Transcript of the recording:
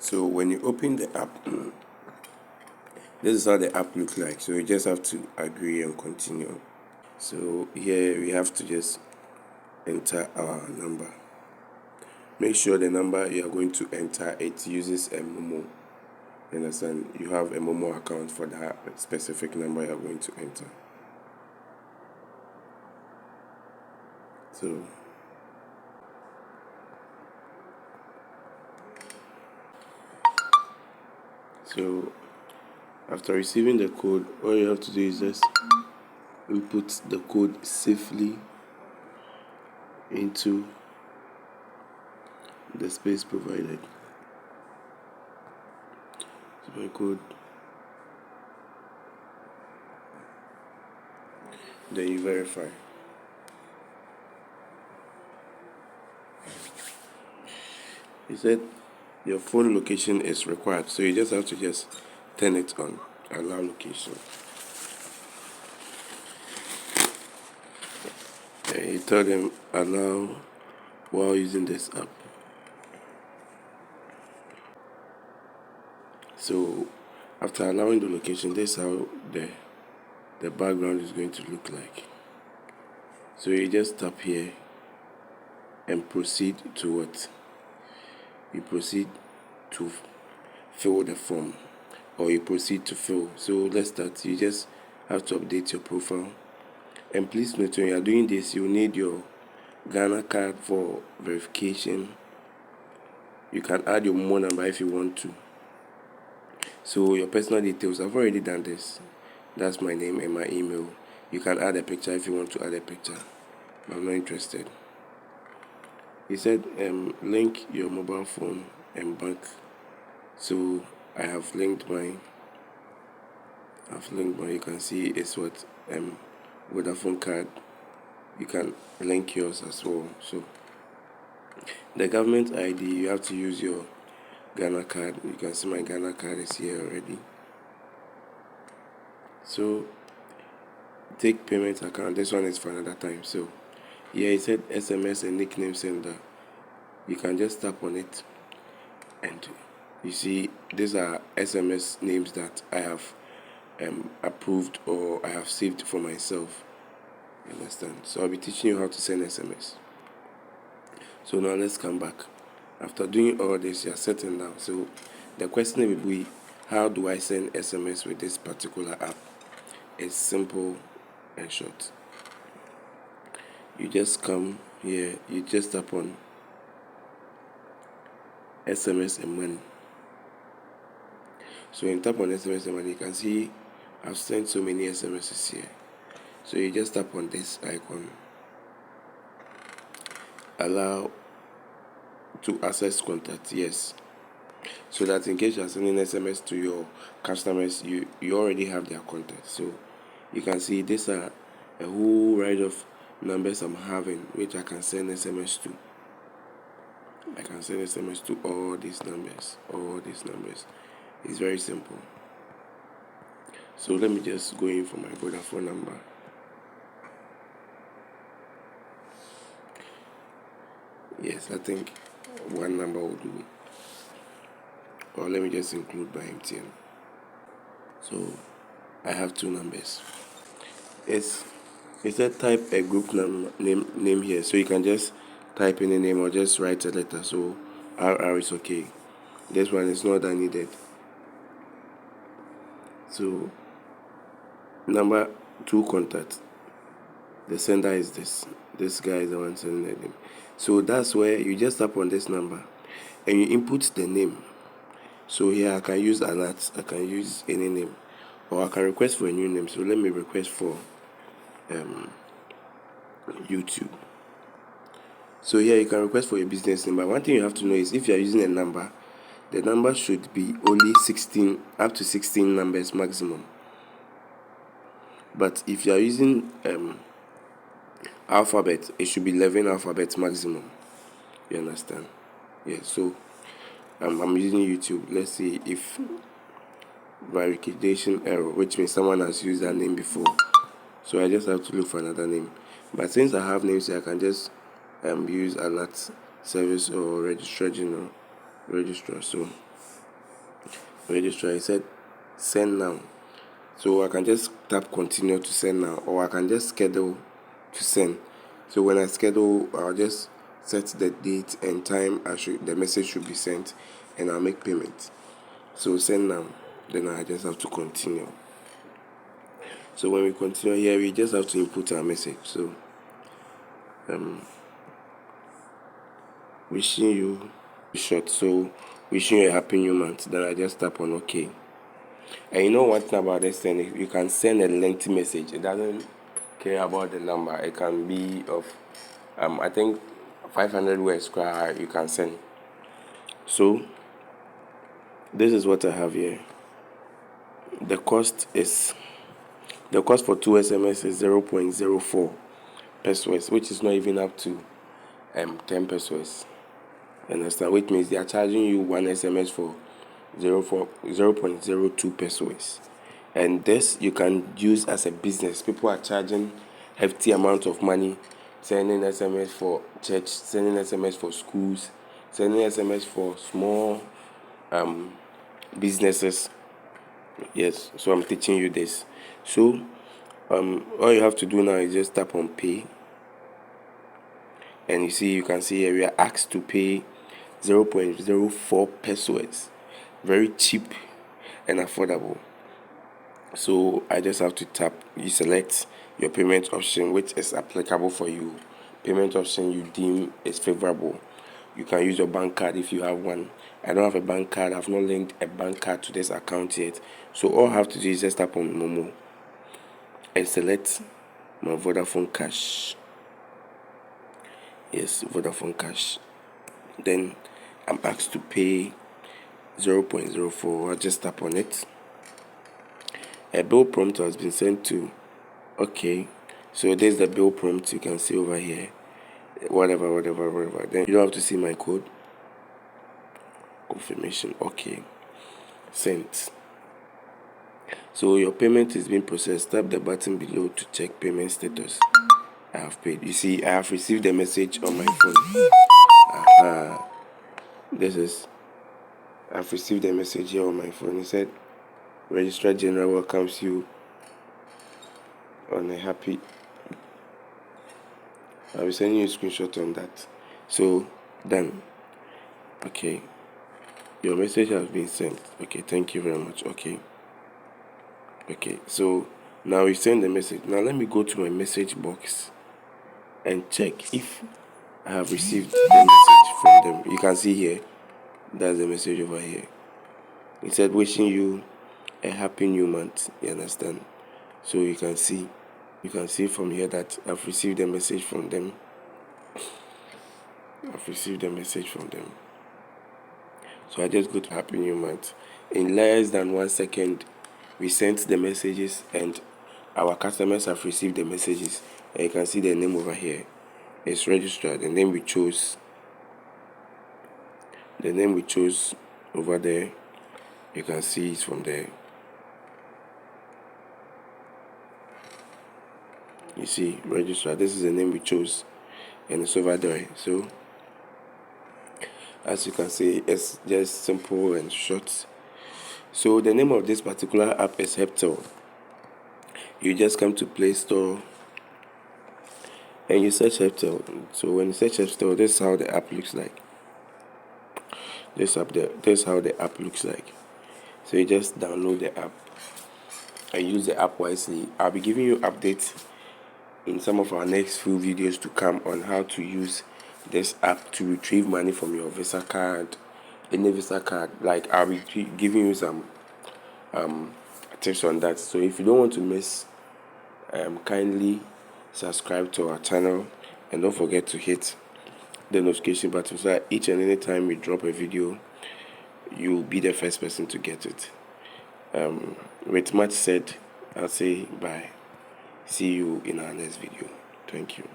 So when you open the app, this is how the app looks like. So you just have to agree and continue. So here we have to just enter our number. Make sure the number you are going to enter, it uses a Momo. You understand? You have a Momo account for that specific number you are going to enter. So after receiving the code, all you have to do is just input the code safely into the space provided. So my code, then you verify. He said your phone location is required, so you just have to just turn it on, allow location. And you tell them allow while using this app. So after allowing the location, this is how the background is going to look like. So you just tap here and proceed to what? You proceed to fill the form, or you proceed to fill. So let's start. You just have to update your profile. And please note, when you are doing this, you need your Ghana card for verification. You can add your mobile number if you want to. So your personal details, I've already done this. That's my name and my email. You can add a picture if you want to add a picture. I'm not interested. He said link your mobile phone and bank. So I have linked mine. You can see it's what Vodafone card. You can link yours as well. So the government ID, you have to use your Ghana card. You can see my Ghana card is here already. So take payment account. This one is for another time. So here it said SMS and nickname sender. You can just tap on it, and you see these are SMS names that I have approved or I have saved for myself. You understand? So I'll be teaching you how to send SMS. So now let's come back. After doing all this, you're setting down. So the question will be, how do I send SMS with this particular app? It's simple and short. You just come here, you just tap on SMS and money. So when you tap on SMS and money, you can see I've sent so many SMSs here. So you just tap on this icon, allow to access contact, yes, so that in case you are sending SMS to your customers, you already have their contact. So you can see these are a whole range of numbers I'm having which I can send SMS to. I can send SMS to all these numbers. It's very simple. So let me just go in for my Vodafone number. Yes, I think one number will do. Or let me just include my MTN. So I have two numbers. It said type a group name here. So you can just type in a name or just write a letter. So RR is okay. This one is not that needed. So number 2 contact. The sender is this. This guy is the one sending the name. So that's where you just tap on this number and you input the name. So here I can use alert, I can use any name, or I can request for a new name. So let me request for YouTube. So here you can request for a business name. But one thing you have to know is if you are using a number, the number should be only 16, up to 16 numbers maximum. But if you are using alphabet, it should be 11 alphabets maximum. You understand? Yeah. So I'm using YouTube. Let's see if verification error, which means someone has used that name before. So I just have to look for another name. But since I have names here, I can just use alert service or registrar. So register. It said send now. So I can just tap continue to send now, or I can just schedule to send. So when I schedule, I'll just set the date and time the message should be sent, and I'll make payment. So send now, then I just have to continue. So when we continue here, we just have to input our message. So wishing you short. So wishing you a happy new month. Then I just tap on OK. And you know one thing about this thing, you can send a lengthy message. It doesn't care about the number. It can be of I think 500 words you can send. So this is what I have here. The cost for 2 SMS is 0.04 pesos, which is not even up to 10 pesos. Understand? Which means they are charging you 1 SMS for 0.02 pesos. And this you can use as a business. People are charging hefty amount of money, sending SMS for church, sending SMS for schools, sending SMS for small businesses. Yes, so I'm teaching you this. So all you have to do now is just tap on pay, and you can see here we are asked to pay 0.04 pesos. Very cheap and affordable. So I just have to you select your payment option which is applicable for you. Payment option you deem is favorable. You can use your bank card if you have one. I don't have a bank card. I've not linked a bank card to this account yet. So all I have to do is just tap on Momo and select my Vodafone Cash. Yes, Vodafone Cash. Then I'm asked to pay 0.04. I'll just tap on it. A bill prompt has been sent to. Okay, so there's the bill prompt you can see over here. Whatever. Then you don't have to see my code. Confirmation. Okay. Sent. So your payment is being processed. Tap the button below to check payment status. I have paid. You see, I have received a message on my phone. I've received a message here on my phone. It said, Registrar General welcomes you on a happy. I'll be sending you a screenshot on that. So, done. Okay. Your message has been sent. Okay, thank you very much. Okay, so now we send the message. Now let me go to my message box and check if I have received the message from them. You can see here, that's the message over here. It said wishing you a happy new month. You understand? So you can see from here that I've received a message from them. So I just go to happy new month. In less than 1 second, we sent the messages and our customers have received the messages. And you can see the name over here. It's registered. The name we chose over there, you can see it's from there. You see, registered. This is the name we chose, and it's over there. So as you can see, it's just simple and short. So the name of this particular app is Hubtel. You just come to Play Store and you search Hubtel. So when you search Hubtel, this is how the app looks like. This is how the app looks like. So you just download the app and use the app wisely. I'll be giving you updates in some of our next few videos to come on how to use this app to retrieve money from your Visa card, any Visa card. Like I'll be giving you some tips on that. So if you don't want to miss, kindly subscribe to our channel and don't forget to hit the notification button so that each and any time we drop a video, you'll be the first person to get it. With much said, I'll say bye. See you in our next video. Thank you.